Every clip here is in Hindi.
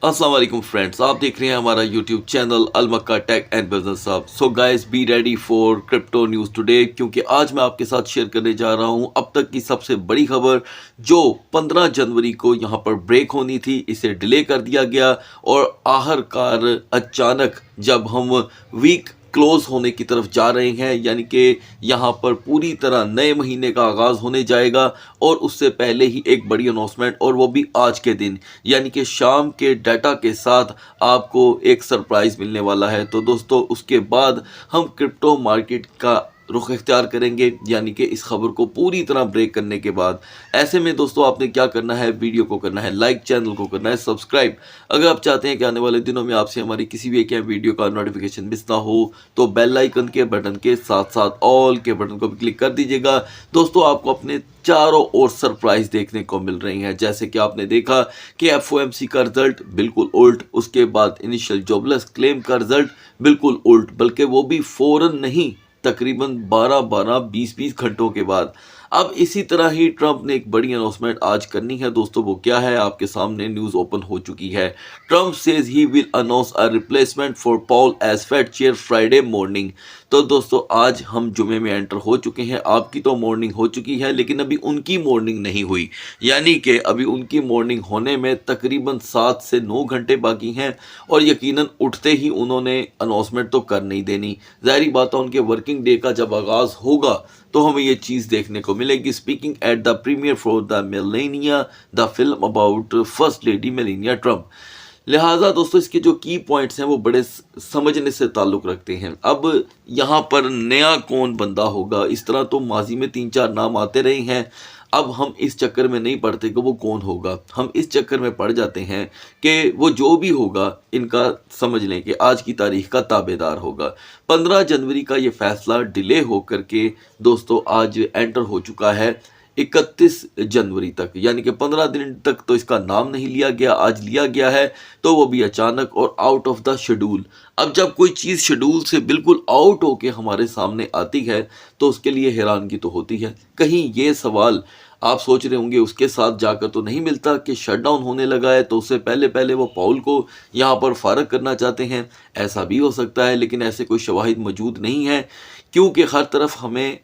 अस्सलाम वालेकुम फ्रेंड्स, आप देख रहे हैं हमारा YouTube channel Al Makka tech and business hub. So guys be ready for crypto news today, क्योंकि आज मैं आपके साथ शेयर करने जा रहा हूं अब तक की सबसे बड़ी खबर जो 15 जनवरी को यहां पर ब्रेक होनी थी, इसे डिले कर दिया गया और आखिरकार अचानक जब हम वीक क्लोज होने की तरफ जा रहे हैं, यानी कि यहाँ पर पूरी तरह नए महीने का आगाज़ होने जाएगा और उससे पहले ही एक बड़ी अनाउंसमेंट, और वो भी आज के दिन यानी कि शाम के डाटा के साथ आपको एक सरप्राइज़ मिलने वाला है। तो दोस्तों उसके बाद हम क्रिप्टो मार्केट का रुख इख्तियार करेंगे, यानी कि इस खबर को पूरी तरह ब्रेक करने के बाद। ऐसे में दोस्तों आपने क्या करना है, वीडियो को करना है लाइक, चैनल को करना है सब्सक्राइब। अगर आप चाहते हैं कि आने वाले दिनों में आपसे हमारी किसी भी एक वीडियो का नोटिफिकेशन मिस ना हो, तो बेल आइकन के बटन के साथ साथ ऑल के बटन को भी क्लिक कर दीजिएगा। दोस्तों आपको अपने चारों ओर सरप्राइज देखने को मिल रही हैं, जैसे कि आपने देखा कि एफओएमसी का रिजल्ट बिल्कुल उल्ट, उसके बाद इनिशियल जॉबलेस क्लेम का रिजल्ट बिल्कुल उल्ट, बल्कि वो भी फौरन नहीं, तकरीबन 12-12 20-20 घंटों के बाद। अब इसी तरह ही ट्रंप ने एक बड़ी अनाउंसमेंट आज करनी है दोस्तों, वो क्या है आपके सामने न्यूज़ ओपन हो चुकी है। Trump says he will announce a replacement for Powell as Fed chair Friday morning. तो दोस्तों आज हम जुमे में एंटर हो चुके हैं, आपकी तो मॉर्निंग हो चुकी है लेकिन अभी उनकी मॉर्निंग नहीं हुई, यानी कि अभी उनकी मॉर्निंग होने में तकरीबन 7 से 9 घंटे बाकी हैं और यकीनन उठते ही उन्होंने अनाउंसमेंट तो कर नहीं देनी। ज़ाहिर बात है उनके वर्किंग डे का जब आगाज़ होगा तो हमें ये चीज़ देखने को मिलेगी। Speaking at the premiere for the Melania, the film about first lady Melania Trump. लिहाजा दोस्तों इसके जो की पॉइंट्स हैं वो बड़े समझने से ताल्लुक़ रखते हैं। अब यहाँ पर नया कौन बंदा होगा, इस तरह तो माजी में 3-4 नाम आते रहे हैं। अब हम इस चक्कर में नहीं पड़ते कि वो कौन होगा, हम इस चक्कर में पड़ जाते हैं कि वो जो भी होगा इनका समझ लें कि आज की तारीख का ताबेदार होगा। 15 जनवरी का ये फैसला डिले हो करके दोस्तों आज एंटर हो चुका है 31 जनवरी तक, यानी कि 15 दिन तक तो इसका नाम नहीं लिया गया, आज लिया गया है, तो वो भी अचानक और आउट ऑफ द शेड्यूल। अब जब कोई चीज़ शेड्यूल से बिल्कुल आउट होके हमारे सामने आती है तो उसके लिए हैरानगी तो होती है। कहीं ये सवाल आप सोच रहे होंगे उसके साथ जाकर तो नहीं मिलता कि शटडाउन होने लगा है तो उससे पहले पहले वो पॉल को यहाँ पर फारग करना चाहते हैं। ऐसा भी हो सकता है लेकिन ऐसे कोई शवाहिद मौजूद नहीं है, क्योंकि हर तरफ हमें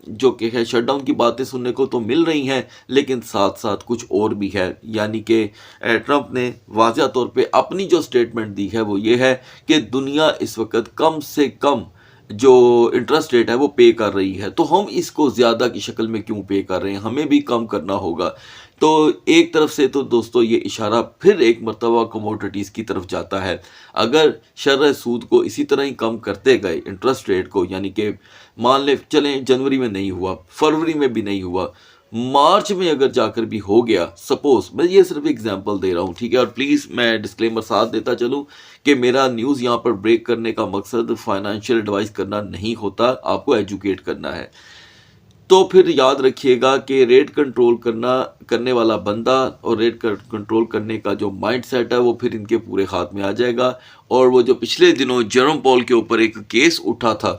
जो कि है शटडाउन की बातें सुनने को तो मिल रही हैं, लेकिन साथ साथ कुछ और भी है। यानी कि ट्रंप ने वाज़ह तौर पे अपनी जो स्टेटमेंट दी है वो ये है कि दुनिया इस वक्त कम से कम जो इंटरेस्ट रेट है वो पे कर रही है, तो हम इसको ज़्यादा की शक्ल में क्यों पे कर रहे हैं, हमें भी कम करना होगा। तो एक तरफ से तो दोस्तों ये इशारा फिर एक मरतबा कमोडिटीज़ की तरफ जाता है। अगर शर्र सूद को इसी तरह ही कम करते गए इंटरेस्ट रेट को, यानी कि मान ले चलें जनवरी में नहीं हुआ, फरवरी में भी नहीं हुआ, मार्च में अगर जाकर भी हो गया, सपोज मैं ये सिर्फ एग्जांपल दे रहा हूँ, ठीक है। और प्लीज़ मैं डिस्क्लेमर साथ देता चलूँ कि मेरा न्यूज़ यहाँ पर ब्रेक करने का मकसद फाइनेंशियल एडवाइस करना नहीं होता, आपको एजुकेट करना है। तो फिर याद रखिएगा कि रेट कंट्रोल करने वाला बंदा और रेट कंट्रोल करने का जो माइंड सेट है वो फिर इनके पूरे हाथ में आ जाएगा। और वो जो पिछले दिनों जेरोम पॉल के ऊपर एक केस उठा था,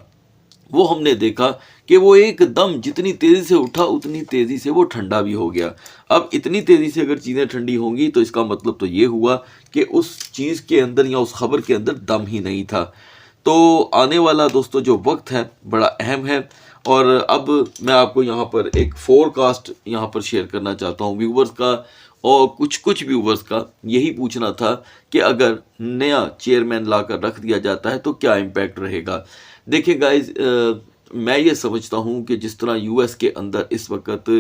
वो हमने देखा कि वो एकदम जितनी तेज़ी से उठा उतनी तेज़ी से वो ठंडा भी हो गया। अब इतनी तेज़ी से अगर चीज़ें ठंडी होंगी तो इसका मतलब तो ये हुआ कि उस चीज़ के अंदर या उस खबर के अंदर दम ही नहीं था। तो आने वाला दोस्तों जो वक्त है बड़ा अहम है। और अब मैं आपको यहाँ पर एक फोरकास्ट यहाँ पर शेयर करना चाहता हूँ व्यूवर्स का, और कुछ व्यूवर्स का यही पूछना था कि अगर नया चेयरमैन लाकर रख दिया जाता है तो क्या इम्पैक्ट रहेगा। देखिए गाइज, मैं ये समझता हूँ कि जिस तरह यूएस के अंदर इस वक्त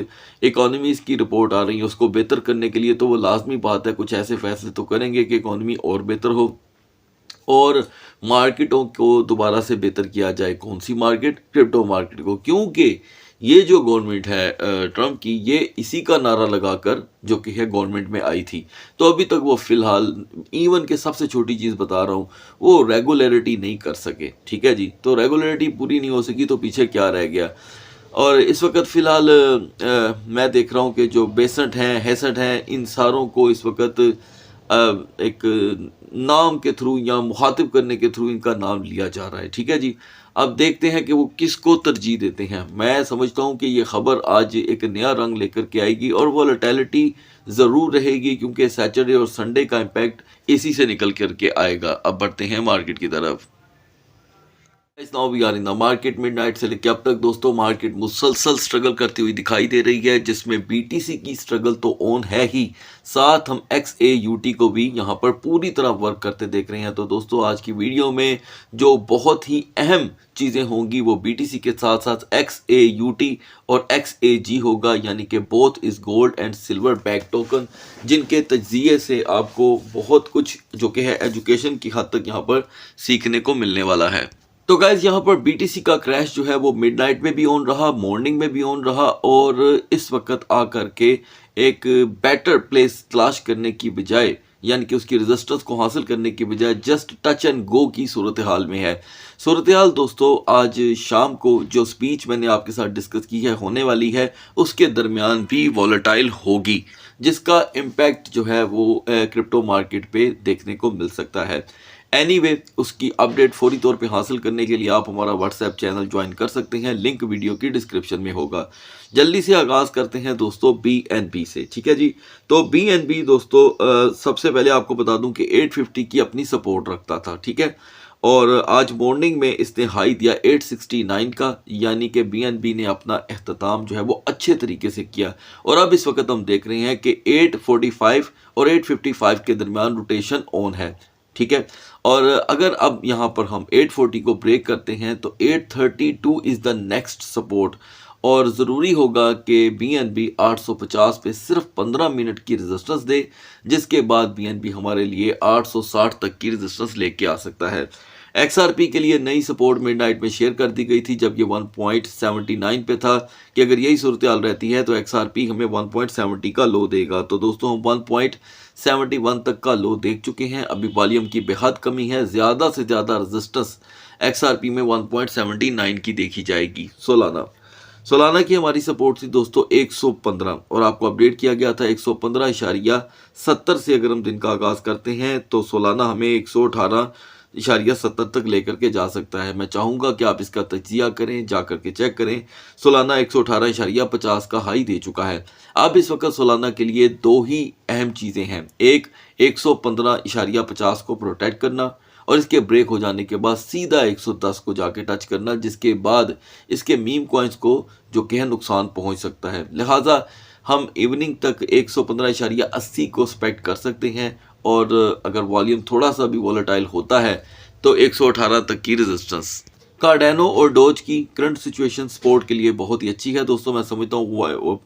इकोनॉमीज़ की रिपोर्ट आ रही है उसको बेहतर करने के लिए तो वो लाजमी बात है कुछ ऐसे फैसले तो करेंगे कि इकोनॉमी और बेहतर हो और मार्केटों को दोबारा से बेहतर किया जाए। कौन सी मार्केट? क्रिप्टो मार्केट को, क्योंकि ये जो गवर्नमेंट है ट्रंप की, ये इसी का नारा लगाकर जो कि है गवर्नमेंट में आई थी, तो अभी तक वो फ़िलहाल इवन के सबसे छोटी चीज़ बता रहा हूँ, वो रेगुलरिटी नहीं कर सके, ठीक है जी। तो रेगुलरिटी पूरी नहीं हो सकी तो पीछे क्या रह गया। और इस वक्त फ़िलहाल मैं देख रहा हूँ कि जो बेसेंट हैं, हेसेंट हैं, इन सारों को इस वक्त एक नाम के थ्रू या मुखातिब करने के थ्रू इनका नाम लिया जा रहा है, ठीक है जी। अब देखते हैं कि वो किसको तरजीह देते हैं। मैं समझता हूँ कि ये खबर आज एक नया रंग लेकर के आएगी और वोलेटिलिटी ज़रूर रहेगी, क्योंकि सैटरडे और संडे का इम्पैक्ट इसी से निकल करके आएगा। अब बढ़ते हैं मार्केट की तरफ। Now we are in the market. Midnight से लेकर अब तक दोस्तों मार्केट मुसलसल स्ट्रगल करती हुई दिखाई दे रही है, जिसमें बीटीसी की स्ट्रगल तो ऑन है ही, साथ हम XAUT को भी यहां पर पूरी तरह वर्क करते देख रहे हैं। तो दोस्तों आज की वीडियो में जो बहुत ही अहम चीज़ें होंगी वो बीटीसी के साथ साथ XAUT और XAG होगा, यानी कि both is gold and silver back token, जिनके तज्जिए से आपको बहुत कुछ जो कि है एजुकेशन की हद तक यहाँ पर सीखने को मिलने वाला है। तो गाइज यहाँ पर बीटीसी का क्रैश जो है वो मिडनाइट में भी ऑन रहा, मॉर्निंग में भी ऑन रहा, और इस वक्त आकर के एक बेटर प्लेस तलाश करने की बजाय, यानी कि उसकी रेजिस्टेंस को हासिल करने की बजाय जस्ट टच एंड गो की सूरत हाल में है। सूरत हाल दोस्तों आज शाम को जो स्पीच मैंने आपके साथ डिस्कस की है होने वाली है, उसके दरमियान भी वॉलेटाइल होगी, जिसका इम्पैक्ट जो है वो क्रिप्टो मार्केट पे देखने को मिल सकता है। एनीवे उसकी अपडेट फौरी तौर पे हासिल करने के लिए आप हमारा व्हाट्सएप चैनल ज्वाइन कर सकते हैं, लिंक वीडियो की डिस्क्रिप्शन में होगा। जल्दी से आगाज़ करते हैं दोस्तों BNB से, ठीक है जी। तो BNB दोस्तों सबसे पहले आपको बता दूं कि 850 की अपनी सपोर्ट रखता था, ठीक है, और आज मॉर्निंग में इसने हाई दिया 869 का, यानी कि BNB ने अपना अख्ताम जो है वो अच्छे तरीके से किया, और अब इस वक्त हम देख रहे हैं कि 845 और 855 के दरमियान रोटेशन ऑन है, ठीक है। और अगर अब यहाँ पर हम 840 को ब्रेक करते हैं तो 832 इज़ द नेक्स्ट सपोर्ट, और ज़रूरी होगा कि BNB 850 पे सिर्फ 15 मिनट की रेजिस्टेंस दे, जिसके बाद BNB हमारे लिए 860 तक की रेजिस्टेंस लेके आ सकता है। XRP के लिए नई सपोर्ट मिडनाइट में शेयर कर दी गई थी जब ये 1.79 पे था, कि अगर यही सूरत हाल रहती है तो XRP हमें 1.70 का लो देगा। तो दोस्तों हम 1.71 तक का लो देख चुके हैं। अभी वॉल्यूम की बेहद कमी है, ज़्यादा से ज़्यादा रेजिस्टेंस XRP में 1.79 की देखी जाएगी। सोलाना की हमारी सपोर्ट थी दोस्तों 115, और आपको अपडेट किया गया था 115.70 से। अगर हम दिन का आगाज़ करते हैं तो सोलाना हमें 118.70 तक लेकर के जा सकता है। मैं चाहूँगा कि आप इसका तजिया करें, जा कर के चेक करें। सोलाना 118.50 का हाई दे चुका है। अब इस वक्त सोलाना के लिए दो ही अहम चीज़ें हैं, एक 115.50 को प्रोटेक्ट करना, और इसके ब्रेक हो जाने के बाद सीधा 110 को जाके टच करना, जिसके बाद इसके मीम कॉइन्स को जो कि है नुकसान पहुंच सकता है। लिहाजा हम इवनिंग तक 115.80 को एक्सपेक्ट कर सकते हैं, और अगर वॉल्यूम थोड़ा सा भी वॉलेटाइल होता है तो 118 तक की रेजिस्टेंस। कार्डेनो और डोज की करंट सिचुएशन सपोर्ट के लिए बहुत ही अच्छी है दोस्तों। मैं समझता हूँ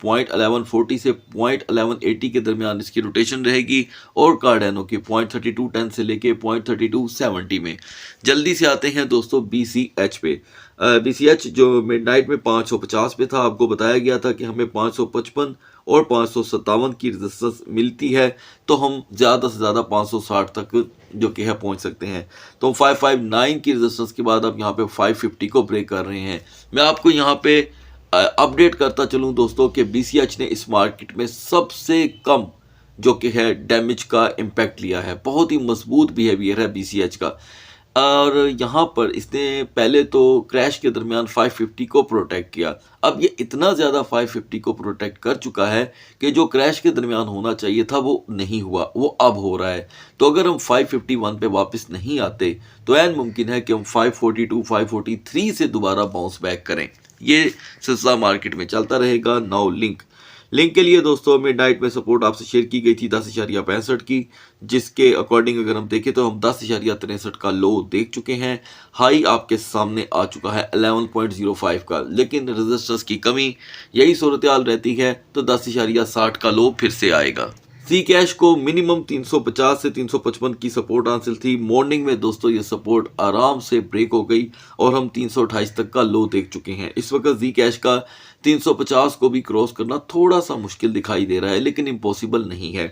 0.1140 से 0.1180 के दरमियान इसकी रोटेशन रहेगी, और कार्डेनो की 0.3210 से लेके 0.3270 में। जल्दी से आते हैं दोस्तों BCH पे। BCH जो मिडनाइट में 550 पे था, आपको बताया गया था कि हमें 555 और 557 की रेजिस्टेंस मिलती है, तो हम ज़्यादा से ज़्यादा 560 तक जो कि है पहुंच सकते हैं। तो हम 559 की रेजिस्टेंस के बाद अब यहाँ पे 550 को ब्रेक कर रहे हैं। मैं आपको यहाँ पे अपडेट करता चलूँ दोस्तों कि BCH ने इस मार्केट में सबसे कम जो कि है डैमेज का इम्पैक्ट लिया है। बहुत ही मजबूत बिहेवियर है BCH का, और यहाँ पर इसने पहले तो क्रैश के दरमियान 550 को प्रोटेक्ट किया। अब ये इतना ज़्यादा 550 को प्रोटेक्ट कर चुका है कि जो क्रैश के दरमियान होना चाहिए था वो नहीं हुआ, वो अब हो रहा है। तो अगर हम 551 पे वापस नहीं आते तो ऐन मुमकिन है कि हम 542 543 से दोबारा बाउंस बैक करें। ये सिलसिला मार्केट में चलता रहेगा। नाउ लिंक के लिए दोस्तों मिडनाइट में सपोर्ट आपसे शेयर की गई थी 10.65 की, जिसके अकॉर्डिंग अगर हम देखें तो हम 10.63 का लो देख चुके हैं। हाई आपके सामने आ चुका है 11.05 का, लेकिन रेजिस्टेंस की कमी, यही सूरत हाल रहती है तो 10.60 का लो फिर से आएगा। सी कैश को मिनिमम 350 से 355 की सपोर्ट हासिल थी। मॉर्निंग में दोस्तों ये सपोर्ट आराम से ब्रेक हो गई और हम 328 तक का लो देख चुके हैं। इस वक्त जी कैश का 350 को भी क्रॉस करना थोड़ा सा मुश्किल दिखाई दे रहा है, लेकिन इम्पॉसिबल नहीं है।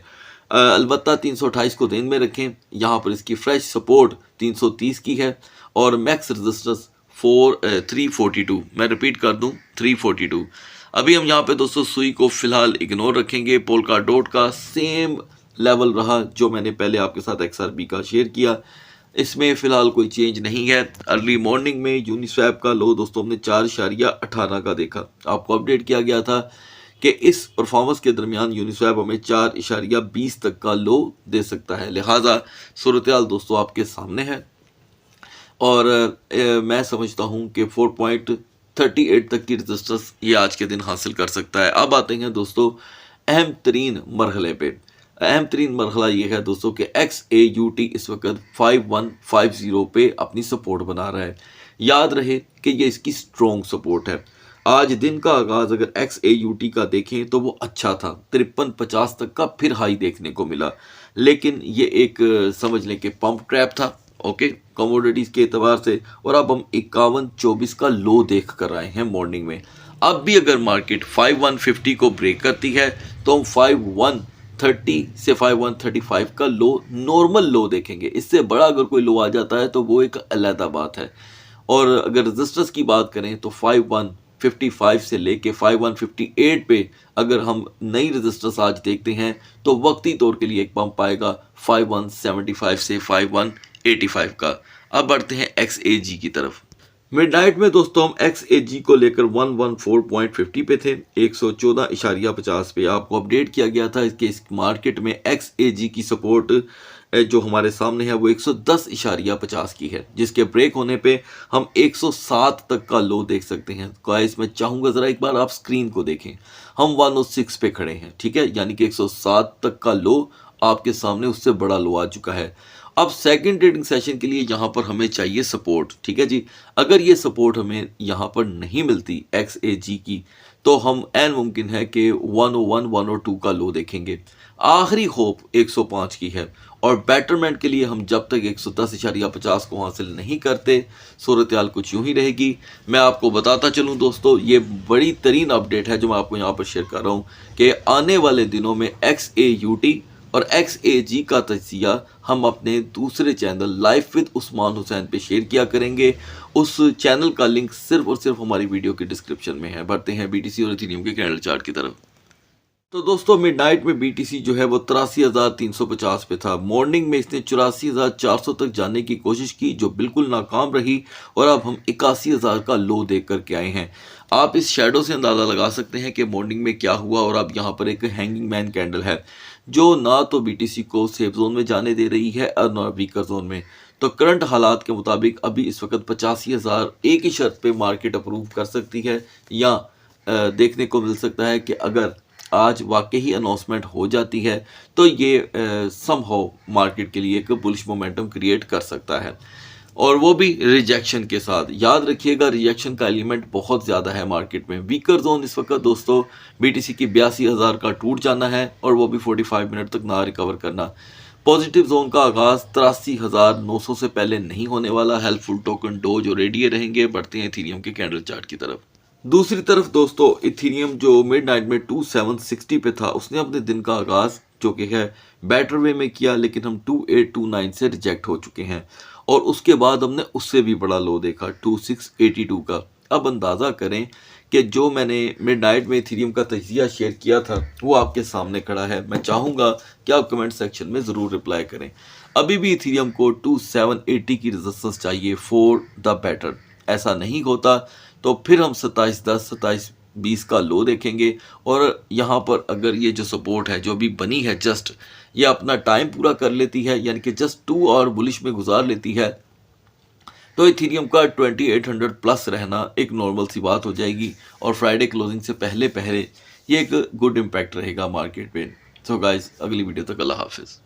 अलबत्ता 328 को ध्यान में रखें, यहाँ पर इसकी फ्रेश सपोर्ट 330 की है और मैक्स रेजिस्टेंस 342। मैं रिपीट कर दूं 342। अभी हम यहाँ पे दोस्तों सुई को फिलहाल इग्नोर रखेंगे। पोल्का डॉट का सेम लेवल रहा जो मैंने पहले आपके साथ XRP का शेयर किया। इसमें फ़िलहाल कोई चेंज नहीं है। अर्ली मॉर्निंग में यूनिस्वैप का लो दोस्तों हमने 4.18 का देखा। आपको अपडेट किया गया था कि इस परफॉर्मेंस के दरमियान यूनिस्वैप हमें 4.20 तक का लो दे सकता है। लिहाजा सूरत हाल दोस्तों आपके सामने है और मैं समझता हूँ कि 4.38 तक की रजिस्टेंस ये आज के दिन हासिल कर सकता है। अब आते हैं दोस्तों अहम तरीन मरहले पे। अहम तरीन मरहला ये है दोस्तों कि XAUT इस वक्त 5150 पे अपनी सपोर्ट बना रहा है। याद रहे कि ये इसकी स्ट्रॉन्ग सपोर्ट है। आज दिन का आगाज़ अगर XAUT का देखें तो वो अच्छा था, 5350 तक का फिर हाई देखने को मिला, लेकिन ये एक समझ लें कि पंप ट्रैप था ओके कमोडिटीज़ के एतबार से। और अब हम 5124 का लो देख कर आए हैं मॉर्निंग में। अब भी अगर मार्केट 5150 को ब्रेक करती है तो हम 5130 से 5135 का लो नॉर्मल लो देखेंगे। इससे बड़ा अगर कोई लो आ जाता है तो वो एक अलग बात है। और अगर रजिस्टर्स की बात करें तो 5155 से लेके 5158 पे अगर हम नई रजिस्टर्स आज देखते हैं तो वक्ती तौर के लिए एक पंप आएगा 5175 से 5185 का। अब बढ़ते हैं XAG की तरफ। मिडनाइट में दोस्तों हम XAG को लेकर 114.50 पे थे, 114.50 पे आपको अपडेट किया गया था इसके इस मार्केट में XAG की सपोर्ट जो हमारे सामने है वो 110.50 की है, जिसके ब्रेक होने पे हम 107 तक का लो देख सकते हैं। गाइस मैं चाहूँगा ज़रा एक बार आप स्क्रीन को देखें, हम 106 पे खड़े हैं, ठीक है, यानी कि 107 तक का लो आपके सामने उससे बड़ा लो आ चुका है। अब सेकंड ट्रेडिंग सेशन के लिए यहाँ पर हमें चाहिए सपोर्ट, ठीक है जी। अगर ये सपोर्ट हमें यहाँ पर नहीं मिलती XAG की तो हम एन मुमकिन है कि 101 102 का लो देखेंगे। आखिरी होप 105 की है और बैटरमेंट के लिए हम जब तक 110.50 को हासिल नहीं करते सूरत हाल कुछ यूं ही रहेगी। मैं आपको बताता चलूं दोस्तों, ये बड़ी तरीन अपडेट है जो मैं आपको यहाँ पर शेयर कर रहा हूँ कि आने वाले दिनों में XAUT और XAG का तजिया हम अपने दूसरे channel life with Usman Hussain पे शेयर किया करेंगे। उस चैनल का लिंक सिर्फ और सिर्फ हमारी वीडियो के डिस्क्रिप्शन में है। बढ़ते हैं BTC और इथेरियम के कैंडल चार्ट की तरफ। तो दोस्तों मिडनाइट में BTC जो है वो 83,350 पे था। मॉर्निंग में इसने 84,400 तक जाने की कोशिश की जो बिल्कुल नाकाम रही और अब हम 81,000 का लो देख करके आए हैं। आप इस शेडो से अंदाज़ा लगा सकते हैं कि मॉर्निंग में क्या हुआ। और अब यहाँ पर एक हैंगिंग मैन कैंडल है जो ना तो BTC को सेफ जोन में जाने दे रही है और ना वीकर जोन में। तो करंट हालात के मुताबिक अभी इस वक्त 85,000 एक ही शर्त पे मार्केट अप्रूव कर सकती है या देखने को मिल सकता है कि अगर आज वाकई ही अनाउंसमेंट हो जाती है तो ये समहाउ मार्केट के लिए एक बुलिश मोमेंटम क्रिएट कर सकता है और वो भी रिजेक्शन के साथ। याद रखिएगा रिजेक्शन का एलिमेंट बहुत ज़्यादा है मार्केट में। वीकर जोन इस वक्त दोस्तों BTC की 82,000 का टूट जाना है और वो भी 45 मिनट तक ना रिकवर करना। पॉजिटिव जोन का आगाज़ 83,900 से पहले नहीं होने वाला। हेल्पफुल टोकन डोज और रेडिए रहेंगे। बढ़ते हैं इथेरियम के कैंडल चार्ट की तरफ। दूसरी तरफ दोस्तों इथेरियम जो मिडनाइट में 2760 पे था उसने अपने दिन का आगाज़ जो कि है बेटर वे में किया, लेकिन हम 2829 से रिजेक्ट हो चुके हैं और उसके बाद हमने उससे भी बड़ा लो देखा 2682 का। अब अंदाज़ा करें कि जो मैंने मिडनाइट में इथेरियम का तजिया शेयर किया था वो आपके सामने खड़ा है। मैं चाहूँगा कि आप कमेंट सेक्शन में ज़रूर रिप्लाई करें। अभी भी इथेरियम को 2780 की रेजिस्टेंस चाहिए फॉर द बेटर। ऐसा नहीं होता तो फिर हम 2710 2720 का लो देखेंगे और यहाँ पर अगर ये जो सपोर्ट है जो भी बनी है जस्ट ये अपना टाइम पूरा कर लेती है यानी कि जस्ट 2 आवर बुलिश में गुजार लेती है तो इथेरियम का 2800 प्लस रहना एक नॉर्मल सी बात हो जाएगी और फ्राइडे क्लोजिंग से पहले ये एक गुड इम्पैक्ट रहेगा मार्केट पे। सो गाइस अगली वीडियो तक अल्लाह हाफिज़।